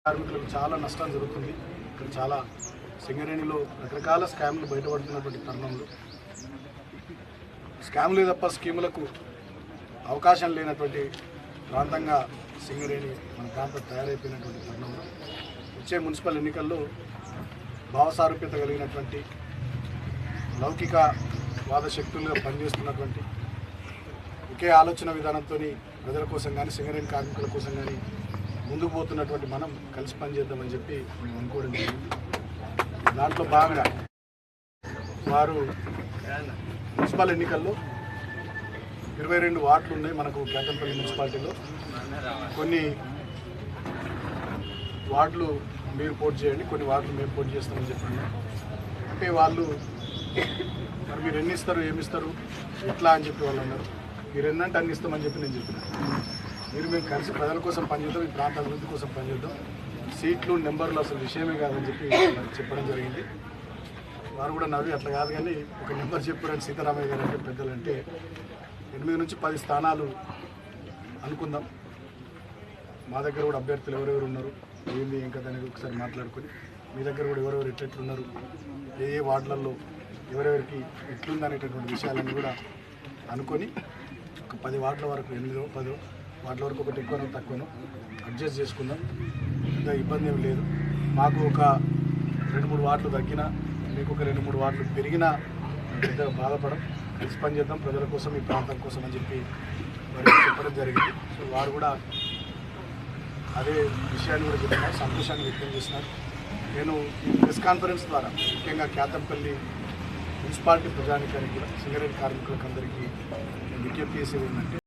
కార్మికులకు చాలా నష్టం జరుగుతుంది. ఇక్కడ చాలా సింగరేణిలో రకరకాల స్కామ్లు బయటపడుతున్నటువంటి తరుణంలో స్కామ్లు తప్ప స్కీములకు అవకాశం లేనటువంటి ప్రాంతంగా సింగరేణి మన ప్రాంతం తయారైపోయినటువంటి తరుణంలో వచ్చే మున్సిపల్ ఎన్నికల్లో భావసారూప్యత కలిగినటువంటి లౌకిక వాద శక్తులుగా పనిచేస్తున్నటువంటి ఒకే ఆలోచన విధానంతో ప్రజల కోసం కానీ సింగరేణి కార్మికుల కోసం కానీ ముందుకు పోతున్నటువంటి మనం కలిసి పనిచేద్దామని చెప్పి మేము అనుకోవడం జరిగింది. దాంట్లో భాగంగా వారు మున్సిపల్ ఎన్నికల్లో 22 వార్డులు ఉన్నాయి మనకు కేతంపల్లి మున్సిపాలిటీలో. కొన్ని వార్డులు మీరు పోటీ చేయండి, కొన్ని వార్డులు మేము పోటీ చేస్తామని చెప్పండి. అంటే వాళ్ళు మరి మీరు ఎన్ని ఇస్తారు, ఏమిస్తారు, ఎట్లా అని చెప్పి వాళ్ళు అన్నారు. మీరు ఎన్నంటే అన్ని ఇస్తామని చెప్పి నేను చెప్పిన. మేము కలిసి ప్రజల కోసం పనిచేద్దాం, ఈ ప్రాంత అభివృద్ధి కోసం పనిచేద్దాం, సీట్లు నెంబర్లు అసలు విషయమే కాదని చెప్పి చెప్పడం జరిగింది. వారు కూడా నవ్వి అట్లా కాదు కానీ ఒక నెంబర్ చెప్పారని సీతారామయ్య గారు అంటే పెద్దలంటే 8 నుంచి 10 స్థానాలు అనుకుందాం. మా దగ్గర కూడా అభ్యర్థులు ఎవరెవరు ఉన్నారు, ఏంది ఏం కదా అనేది ఒకసారి మాట్లాడుకొని మీ దగ్గర కూడా ఎవరెవరు ఎట్లెట్లున్నారు, ఏ వార్డులలో ఎవరెవరికి ఎట్లుంది అనేటటువంటి విషయాలన్నీ కూడా అనుకొని ఒక 10 వార్డుల వరకు 8-10 వార్డుల వరకు ఒకటి ఎక్కువనో తక్కువనో అడ్జస్ట్ చేసుకుందాం. పెద్ద ఇబ్బంది ఏమి లేదు. మాకు ఒక 2-3 వార్డులు తగ్గినా, మీకు ఒక 2-3 వార్డులు పెరిగినా పెద్దగా బాధపడం, కలిసి పనిచేద్దాం ప్రజల కోసం, ఈ ప్రాంతం కోసం అని చెప్పి మరి చెప్పడం జరిగింది. సో వారు కూడా అదే విషయాన్ని కూడా చెప్పినారు, సంతోషాన్ని వ్యక్తం చేసినారు. నేను ఈ ప్రెస్ కాన్ఫరెన్స్ ద్వారా ముఖ్యంగా కేతంపల్లి మున్సిపాలిటీ ప్రజానికానికి కూడా సింగరేణి కార్మికులకు అందరికీ విజ్ఞప్తి చేసేది ఏంటంటే